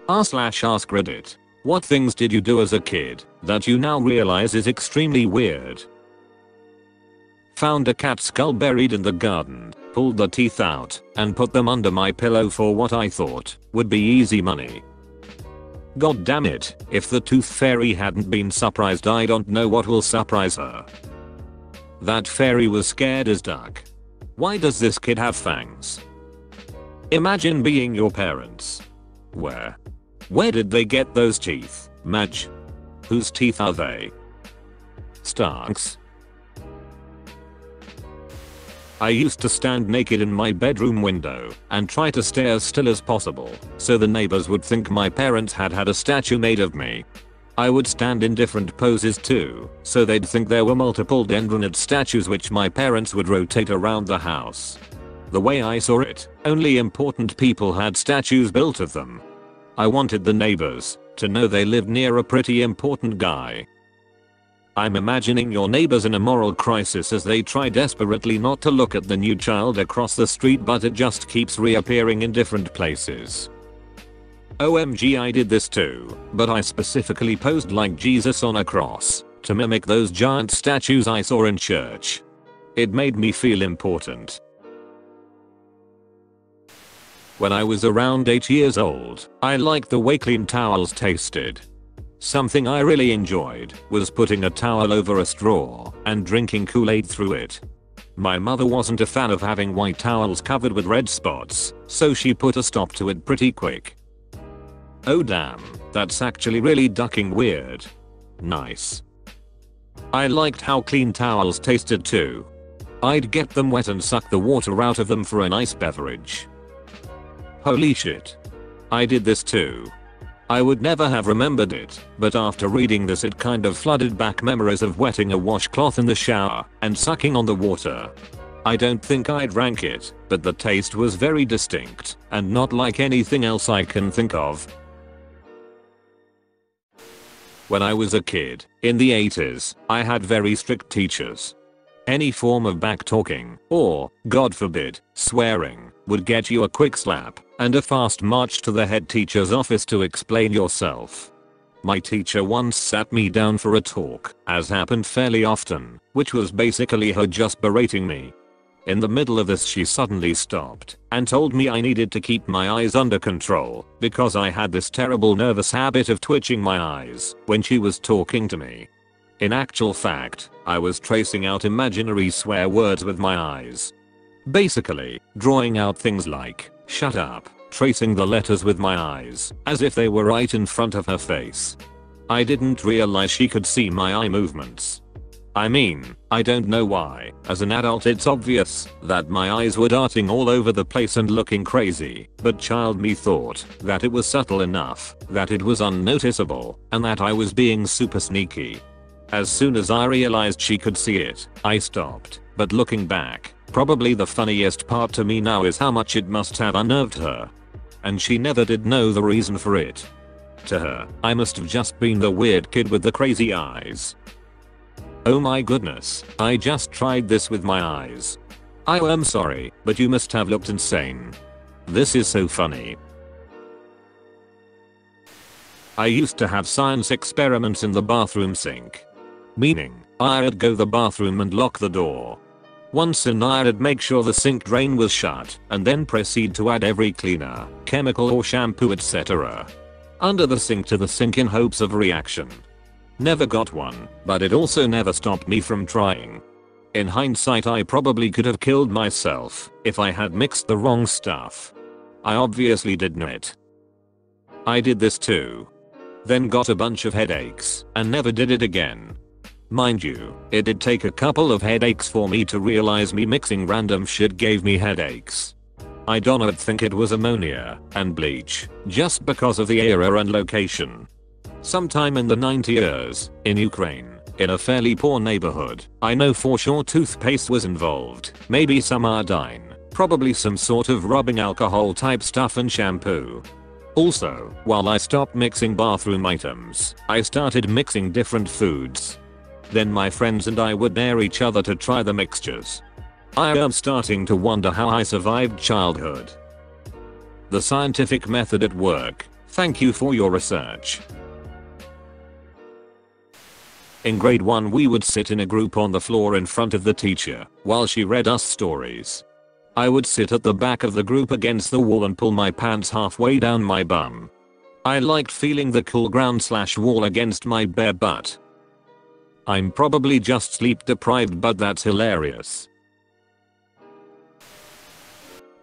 r/AskReddit. What things did you do as a kid that you now realize is extremely weird? Found a cat skull buried in the garden, pulled the teeth out, and put them under my pillow for what I thought would be easy money. God damn it, if the tooth fairy hadn't been surprised, I don't know what will surprise her. That fairy was scared as duck. Why does this kid have fangs? Imagine being your parents. Where did they get those teeth, Madge? Whose teeth are they? Starks. I used to stand naked in my bedroom window and try to stay as still as possible so the neighbors would think my parents had had a statue made of me. I would stand in different poses too, so they'd think there were multiple dendronid statues which my parents would rotate around the house. The way I saw it, only important people had statues built of them. I wanted the neighbors to know they lived near a pretty important guy. I'm imagining your neighbors in a moral crisis as they try desperately not to look at the new child across the street, but it just keeps reappearing in different places. OMG, I did this too, but I specifically posed like Jesus on a cross to mimic those giant statues I saw in church. It made me feel important. When I was around 8 years old, I liked the way clean towels tasted. Something I really enjoyed was putting a towel over a straw and drinking Kool-Aid through it. My mother wasn't a fan of having white towels covered with red spots, so she put a stop to it pretty quick. Oh damn, that's actually really ducking weird. Nice. I liked how clean towels tasted too. I'd get them wet and suck the water out of them for a nice beverage. Holy shit. I did this too. I would never have remembered it, but after reading this it kind of flooded back memories of wetting a washcloth in the shower and sucking on the water. I don't think I'd rank it, but the taste was very distinct and not like anything else I can think of. When I was a kid, in the 80s, I had very strict teachers. Any form of backtalking, or, God forbid, swearing, would get you a quick slap and a fast march to the head teacher's office to explain yourself. My teacher once sat me down for a talk, as happened fairly often, which was basically her just berating me. In the middle of this she suddenly stopped and told me I needed to keep my eyes under control because I had this terrible nervous habit of twitching my eyes when she was talking to me. In actual fact, I was tracing out imaginary swear words with my eyes. Basically, drawing out things like, shut up, tracing the letters with my eyes, as if they were right in front of her face. I didn't realize she could see my eye movements. I mean, I don't know why, as an adult it's obvious that my eyes were darting all over the place and looking crazy, but child me thought that it was subtle enough that it was unnoticeable, and that I was being super sneaky. As soon as I realized she could see it, I stopped, but looking back, probably the funniest part to me now is how much it must have unnerved her. And she never did know the reason for it. To her, I must have just been the weird kid with the crazy eyes. Oh my goodness, I just tried this with my eyes. I am sorry, but you must have looked insane. This is so funny. I used to have science experiments in the bathroom sink. Meaning, I'd go to the bathroom and lock the door. Once in, I'd make sure the sink drain was shut and then proceed to add every cleaner, chemical or shampoo etc. under the sink to the sink in hopes of a reaction. Never got one, but it also never stopped me from trying. In hindsight, I probably could have killed myself if I had mixed the wrong stuff. I obviously didn't it. I did this too. Then got a bunch of headaches and never did it again. Mind you, it did take a couple of headaches for me to realize me mixing random shit gave me headaches. I don't think it was ammonia and bleach, just because of the era and location. Sometime in the 90s, in Ukraine, in a fairly poor neighborhood, I know for sure toothpaste was involved, maybe some iodine, probably some sort of rubbing alcohol type stuff and shampoo. Also, while I stopped mixing bathroom items, I started mixing different foods. Then my friends and I would dare each other to try the mixtures. I am starting to wonder how I survived childhood. The scientific method at work. Thank you for your research. In grade 1 we would sit in a group on the floor in front of the teacher while she read us stories. I would sit at the back of the group against the wall and pull my pants halfway down my bum. I liked feeling the cool ground/wall against my bare butt. I'm probably just sleep deprived, but that's hilarious.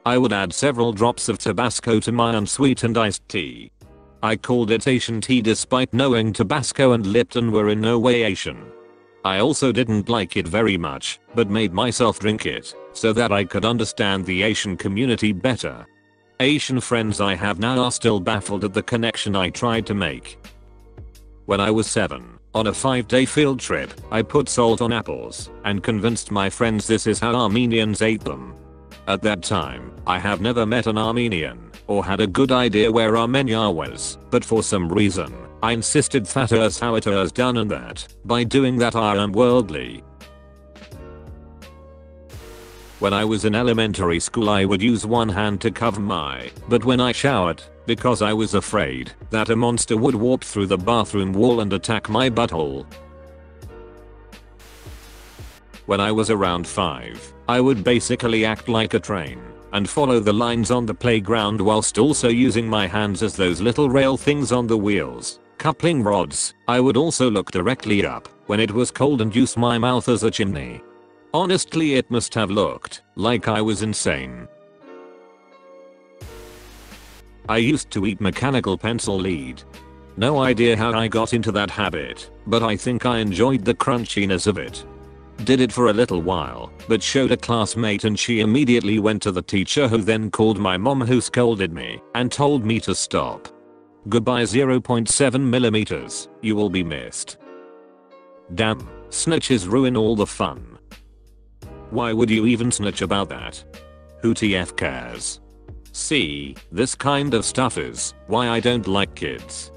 I would add several drops of Tabasco to my unsweetened iced tea. I called it Asian tea despite knowing Tabasco and Lipton were in no way Asian. I also didn't like it very much, but made myself drink it so that I could understand the Asian community better. Asian friends I have now are still baffled at the connection I tried to make. When I was 7, on a 5-day field trip, I put salt on apples and convinced my friends this is how Armenians ate them. At that time, I have never met an Armenian or had a good idea where Armenia was, but for some reason, I insisted that is how it is done and that, by doing that I am worldly. When I was in elementary school I would use one hand to cover my butt when I showered, because I was afraid that a monster would warp through the bathroom wall and attack my butthole. When I was around 5, I would basically act like a train and follow the lines on the playground whilst also using my hands as those little rail things on the wheels, coupling rods. I would also look directly up when it was cold and use my mouth as a chimney. Honestly, it must have looked like I was insane. I used to eat mechanical pencil lead. No idea how I got into that habit, but I think I enjoyed the crunchiness of it. Did it for a little while, but showed a classmate and she immediately went to the teacher, who then called my mom, who scolded me and told me to stop. Goodbye 0.7mm, you will be missed. Damn, snitches ruin all the fun. Why would you even snitch about that? Who TF cares? See, this kind of stuff is why I don't like kids.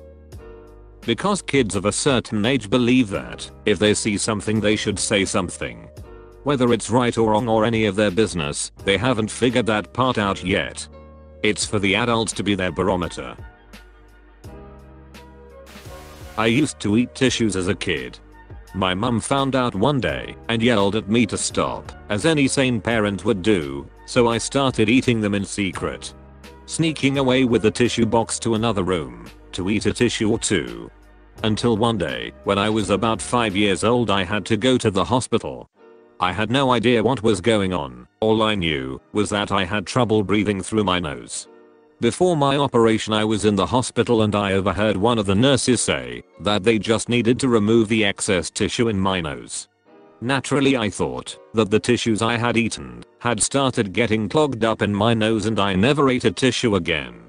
Because kids of a certain age believe that if they see something they should say something. Whether it's right or wrong or any of their business, they haven't figured that part out yet. It's for the adults to be their barometer. I used to eat tissues as a kid. My mum found out one day and yelled at me to stop, as any sane parent would do, so I started eating them in secret. Sneaking away with the tissue box to another room to eat a tissue or two. Until one day, when I was about 5 years old, I had to go to the hospital. I had no idea what was going on. All I knew was that I had trouble breathing through my nose. Before my operation I was in the hospital and I overheard one of the nurses say that they just needed to remove the excess tissue in my nose. Naturally I thought that the tissues I had eaten had started getting clogged up in my nose and I never ate a tissue again.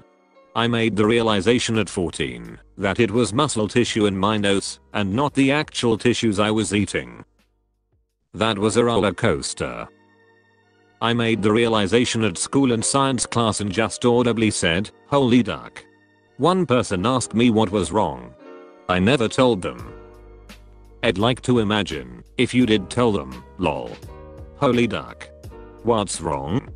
I made the realization at 14 that it was muscle tissue in my nose and not the actual tissues I was eating. That was a roller coaster. I made the realization at school in science class and just audibly said, "Holy duck." One person asked me what was wrong. I never told them. I'd like to imagine if you did tell them, lol. Holy duck. What's wrong?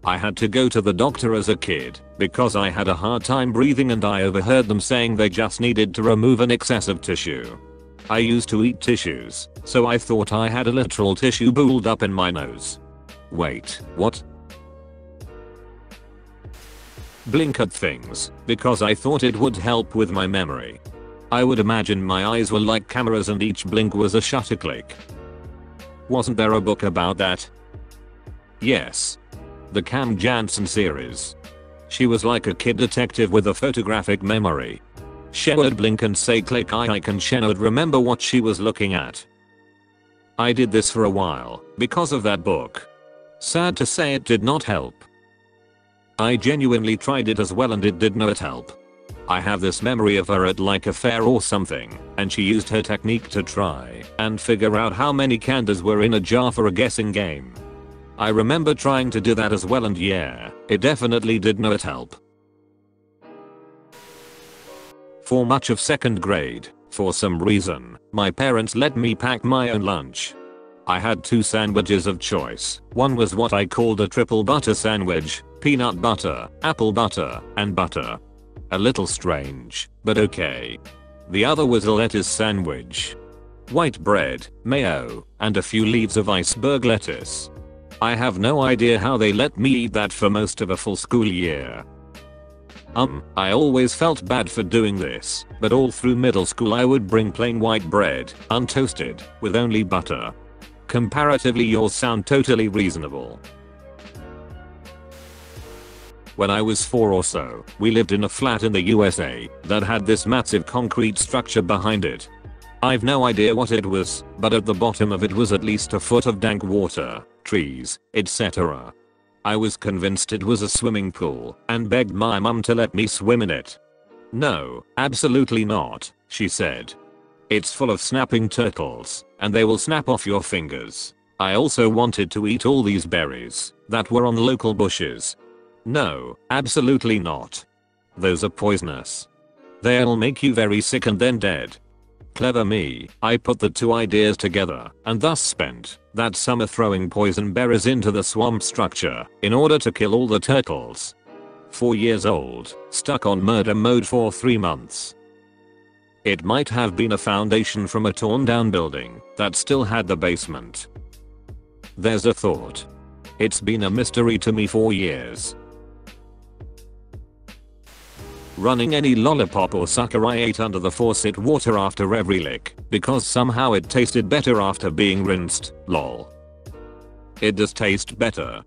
I had to go to the doctor as a kid because I had a hard time breathing and I overheard them saying they just needed to remove an excess of tissue. I used to eat tissues, so I thought I had a literal tissue build up in my nose. Wait, what? Blink at things, because I thought it would help with my memory. I would imagine my eyes were like cameras and each blink was a shutter click. Wasn't there a book about that? Yes. The Cam Jansen series. She was like a kid detective with a photographic memory. She would blink and say click eye and she would remember what she was looking at. I did this for a while because of that book. Sad to say it did not help. I genuinely tried it as well and it did not help. I have this memory of her at like a fair or something, and she used her technique to try and figure out how many candies were in a jar for a guessing game. I remember trying to do that as well and yeah, it definitely did not help. For much of 2nd grade, for some reason, my parents let me pack my own lunch. I had 2 sandwiches of choice. One was what I called a triple butter sandwich, peanut butter, apple butter, and butter. A little strange, but okay. The other was a lettuce sandwich. White bread, mayo, and a few leaves of iceberg lettuce. I have no idea how they let me eat that for most of a full school year. I always felt bad for doing this, but all through middle school I would bring plain white bread, untoasted, with only butter. Comparatively, yours sound totally reasonable. When I was 4 or so, we lived in a flat in the USA that had this massive concrete structure behind it. I've no idea what it was, but at the bottom of it was at least a foot of dank water, trees, etc. I was convinced it was a swimming pool and begged my mum to let me swim in it. "No, absolutely not," she said. "It's full of snapping turtles, and they will snap off your fingers." I also wanted to eat all these berries that were on local bushes. "No, absolutely not. Those are poisonous. They'll make you very sick and then dead." Clever me, I put the two ideas together and thus spent that summer throwing poison berries into the swamp structure in order to kill all the turtles. 4 years old, stuck on murder mode for 3 months. It might have been a foundation from a torn down building that still had the basement. There's a thought. It's been a mystery to me for years. Running any lollipop or sucker I ate under the faucet water after every lick, because somehow it tasted better after being rinsed, lol. It does taste better.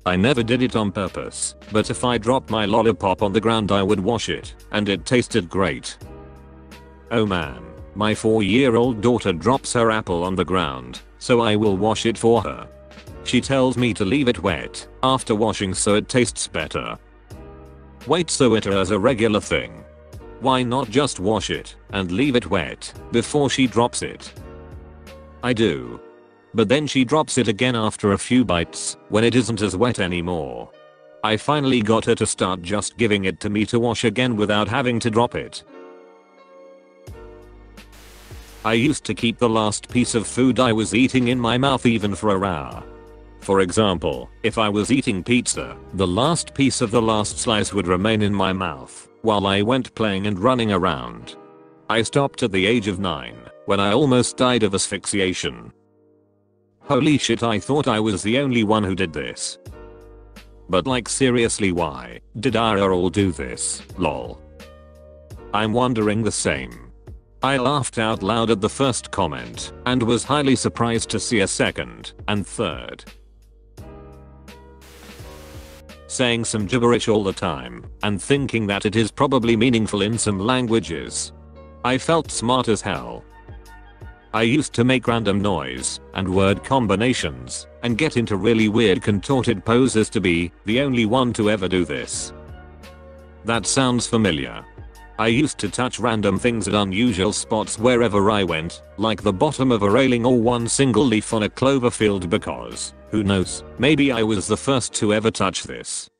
I never did it on purpose, but if I dropped my lollipop on the ground I would wash it, and it tasted great. Oh man, my 4-year-old daughter drops her apple on the ground, so I will wash it for her. She tells me to leave it wet after washing so it tastes better. Wait, so it is a regular thing. Why not just wash it and leave it wet before she drops it? I do. But then she drops it again after a few bites when it isn't as wet anymore. I finally got her to start just giving it to me to wash again without having to drop it. I used to keep the last piece of food I was eating in my mouth even for an hour. For example, if I was eating pizza, the last piece of the last slice would remain in my mouth while I went playing and running around. I stopped at the age of 9 when I almost died of asphyxiation. Holy shit, I thought I was the only one who did this. But like, seriously, why did I all do this, lol? I'm wondering the same. I laughed out loud at the first comment and was highly surprised to see a second and third. Saying some gibberish all the time and thinking that it is probably meaningful in some languages. I felt smart as hell. I used to make random noise and word combinations and get into really weird contorted poses to be the only one to ever do this. That sounds familiar. I used to touch random things at unusual spots wherever I went, like the bottom of a railing or one single leaf on a clover field because, who knows, maybe I was the first to ever touch this.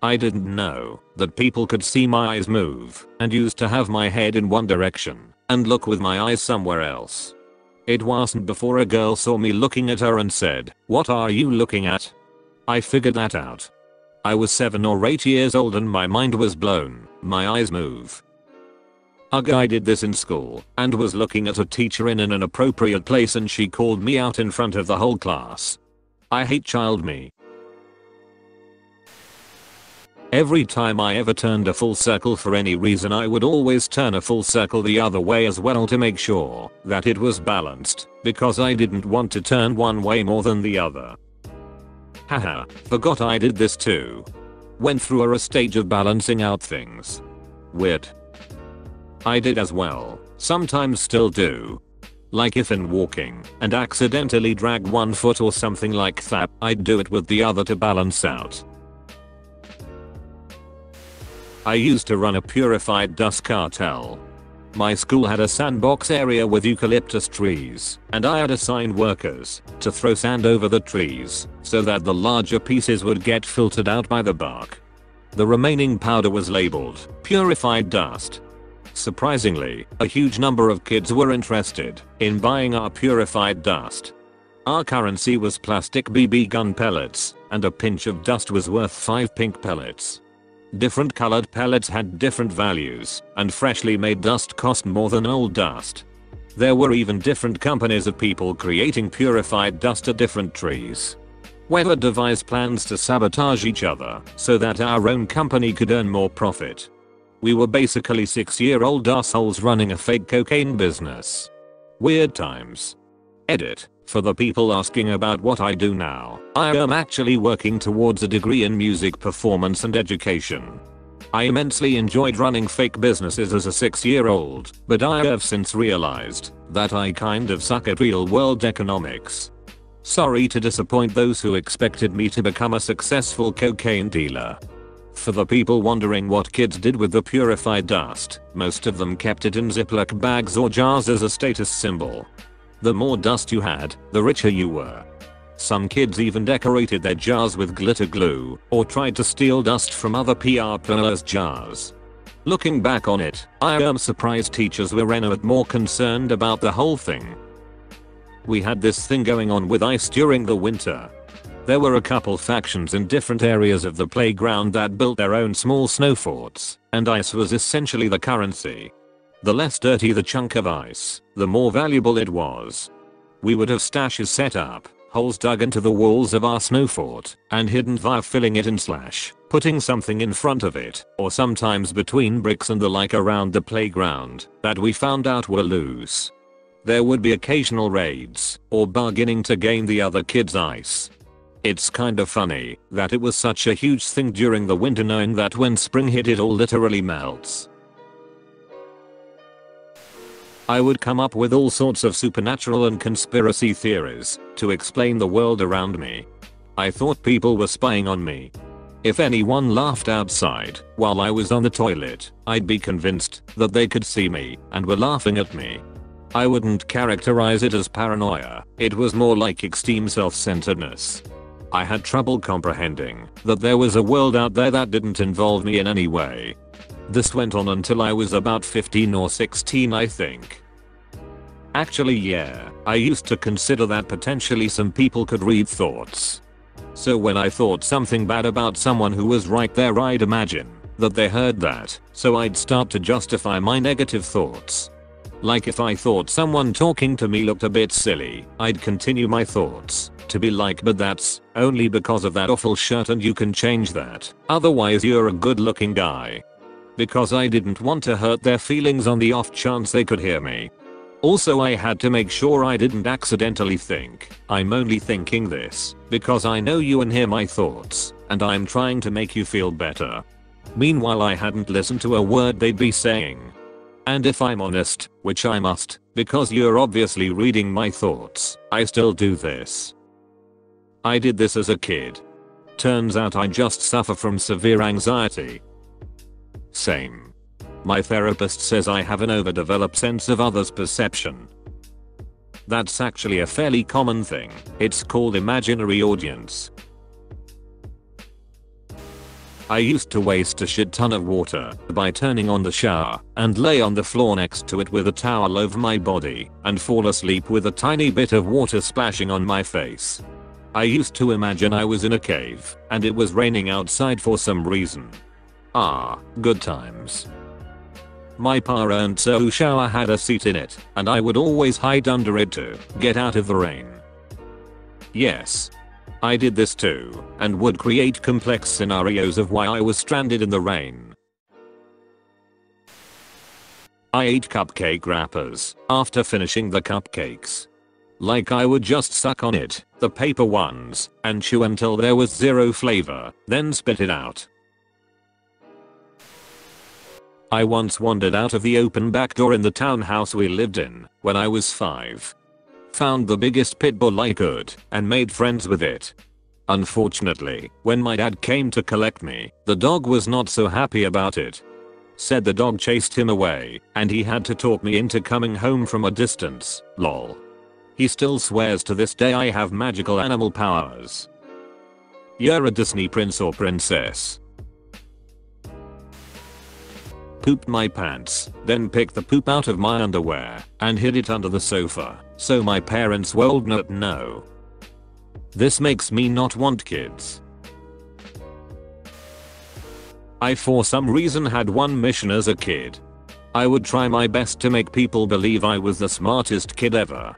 I didn't know that people could see my eyes move and used to have my head in one direction and look with my eyes somewhere else. It wasn't before a girl saw me looking at her and said, "What are you looking at?" I figured that out. I was 7 or 8 years old and my mind was blown. My eyes move. I did this in school and was looking at a teacher in an inappropriate place and she called me out in front of the whole class. I hate child me. Every time I ever turned a full circle for any reason I would always turn a full circle the other way as well to make sure that it was balanced because I didn't want to turn one way more than the other. Haha, forgot I did this too. Went through a stage of balancing out things. Weird. I did as well, sometimes still do. Like if in walking and accidentally drag one foot or something like that, I'd do it with the other to balance out. I used to run a purified dust cartel. My school had a sandbox area with eucalyptus trees, and I had assigned workers to throw sand over the trees so that the larger pieces would get filtered out by the bark. The remaining powder was labeled purified dust. Surprisingly, a huge number of kids were interested in buying our purified dust. Our currency was plastic BB gun pellets, and a pinch of dust was worth 5 pink pellets. Different colored pellets had different values, and freshly made dust cost more than old dust. There were even different companies of people creating purified dust at different trees. Weather devised plans to sabotage each other so that our own company could earn more profit. We were basically 6-year-old assholes running a fake cocaine business. Weird times. Edit. For the people asking about what I do now, I am actually working towards a degree in music performance and education. I immensely enjoyed running fake businesses as a 6-year-old, but I have since realized that I kind of suck at real world economics. Sorry to disappoint those who expected me to become a successful cocaine dealer. For the people wondering what kids did with the purified dust, most of them kept it in Ziploc bags or jars as a status symbol. The more dust you had, the richer you were. Some kids even decorated their jars with glitter glue, or tried to steal dust from other PR players' jars. Looking back on it, I am surprised teachers were more concerned about the whole thing. We had this thing going on with ice during the winter. There were a couple factions in different areas of the playground that built their own small snow forts, and ice was essentially the currency. The less dirty the chunk of ice, the more valuable it was. We would have stashes set up, holes dug into the walls of our snow fort, and hidden via filling it in / putting something in front of it, or sometimes between bricks and the like around the playground, that we found out were loose. There would be occasional raids, or bargaining to gain the other kids' ice. It's kind of funny that it was such a huge thing during the winter, knowing that when spring hit it all literally melts. I would come up with all sorts of supernatural and conspiracy theories to explain the world around me. I thought people were spying on me. If anyone laughed outside while I was on the toilet, I'd be convinced that they could see me and were laughing at me. I wouldn't characterize it as paranoia, it was more like extreme self-centeredness. I had trouble comprehending that there was a world out there that didn't involve me in any way. This went on until I was about 15 or 16, I think. Actually, yeah, I used to consider that potentially some people could read thoughts. So when I thought something bad about someone who was right there, I'd imagine that they heard that, so I'd start to justify my negative thoughts. Like if I thought someone talking to me looked a bit silly, I'd continue my thoughts to be like, but that's only because of that awful shirt and you can change that, otherwise you're a good looking guy. Because I didn't want to hurt their feelings on the off chance they could hear me. Also, I had to make sure I didn't accidentally think, I'm only thinking this because I know you and hear my thoughts, and I'm trying to make you feel better. Meanwhile, I hadn't listened to a word they'd be saying. And if I'm honest, which I must, because you're obviously reading my thoughts, I still do this. I did this as a kid. Turns out I just suffer from severe anxiety. Same. My therapist says I have an overdeveloped sense of others' perception. That's actually a fairly common thing. It's called imaginary audience. I used to waste a shit ton of water by turning on the shower and lay on the floor next to it with a towel over my body and fall asleep with a tiny bit of water splashing on my face. I used to imagine I was in a cave and it was raining outside for some reason. Ah, good times. My parents' shower had a seat in it, and I would always hide under it to get out of the rain. Yes. I did this too, and would create complex scenarios of why I was stranded in the rain. I ate cupcake wrappers after finishing the cupcakes. Like I would just suck on it, the paper ones, and chew until there was zero flavor, then spit it out. I once wandered out of the open back door in the townhouse we lived in when I was 5. Found the biggest pit bull I could and made friends with it. Unfortunately, when my dad came to collect me, the dog was not so happy about it. Said the dog chased him away and he had to talk me into coming home from a distance, lol. He still swears to this day I have magical animal powers. You're a Disney prince or princess. Pooped my pants, then picked the poop out of my underwear and hid it under the sofa, so my parents would not know. This makes me not want kids. I for some reason had one mission as a kid. I would try my best to make people believe I was the smartest kid ever.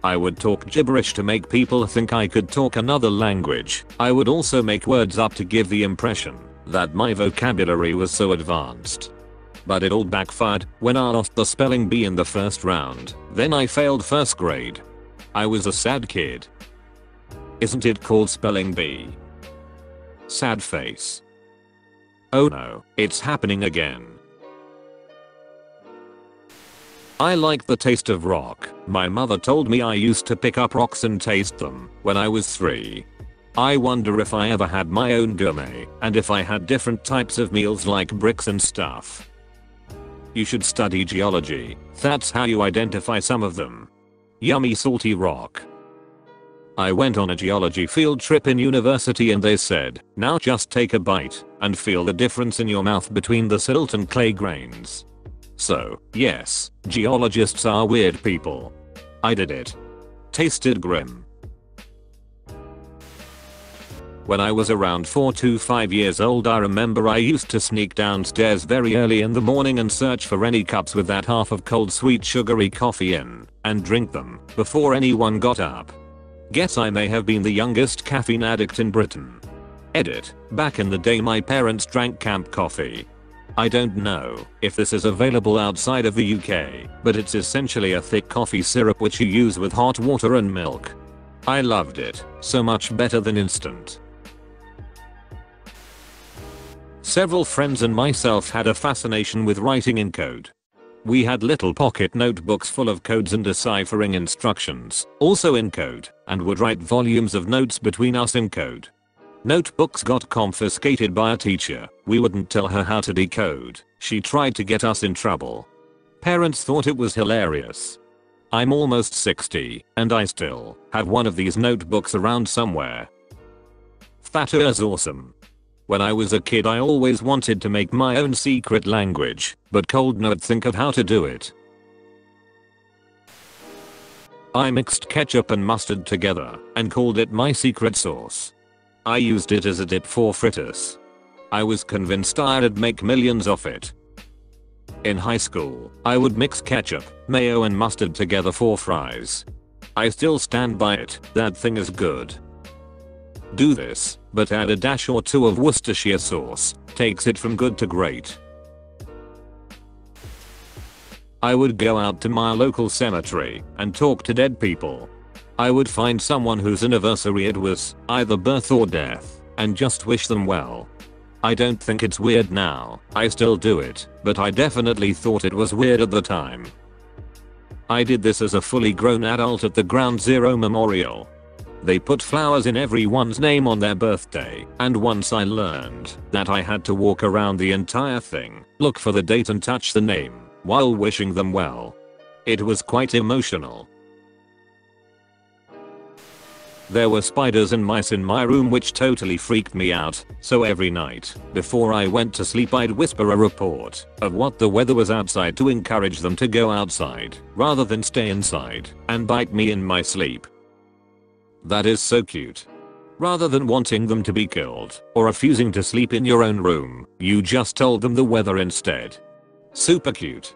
I would talk gibberish to make people think I could talk another language. I would also make words up to give the impression that my vocabulary was so advanced. But it all backfired when I lost the spelling bee in the first round. Then I failed first grade. I was a sad kid. Isn't it called spelling bee? Sad face. Oh no, it's happening again. I like the taste of rock. My mother told me I used to pick up rocks and taste them when I was 3. I wonder if I ever had my own gourmet and if I had different types of meals like bricks and stuff. You should study geology. That's how you identify some of them. Yummy salty rock. I went on a geology field trip in university and they said, now just take a bite and feel the difference in your mouth between the silt and clay grains. So, yes, geologists are weird people. I did it. Tasted grim. When I was around 4 to 5 years old, I remember I used to sneak downstairs very early in the morning and search for any cups with that half of cold sweet sugary coffee in and drink them before anyone got up. Guess I may have been the youngest caffeine addict in Britain. Edit. Back in the day my parents drank camp coffee. I don't know if this is available outside of the UK, but it's essentially a thick coffee syrup which you use with hot water and milk. I loved it, so much better than instant. Several friends and myself had a fascination with writing in code. We had little pocket notebooks full of codes and deciphering instructions, also in code, and would write volumes of notes between us in code. Notebooks got confiscated by a teacher. We wouldn't tell her how to decode. She tried to get us in trouble. Parents thought it was hilarious. I'm almost 60, and I still have one of these notebooks around somewhere. That is awesome. When I was a kid I always wanted to make my own secret language, but could not think of how to do it. I mixed ketchup and mustard together and called it my secret sauce. I used it as a dip for fritters. I was convinced I'd make millions of it. In high school, I would mix ketchup, mayo and mustard together for fries. I still stand by it, that thing is good. Do this, but add a dash or two of Worcestershire sauce, takes it from good to great. I would go out to my local cemetery and talk to dead people. I would find someone whose anniversary it was, either birth or death, and just wish them well. I don't think it's weird now, I still do it, but I definitely thought it was weird at the time. I did this as a fully grown adult at the Ground Zero Memorial. They put flowers in everyone's name on their birthday, and once I learned that I had to walk around the entire thing, look for the date and touch the name, while wishing them well. It was quite emotional. There were spiders and mice in my room which totally freaked me out, so every night, before I went to sleep I'd whisper a report of what the weather was outside to encourage them to go outside, rather than stay inside and bite me in my sleep. That is so cute. Rather than wanting them to be killed, or refusing to sleep in your own room, you just told them the weather instead. Super cute.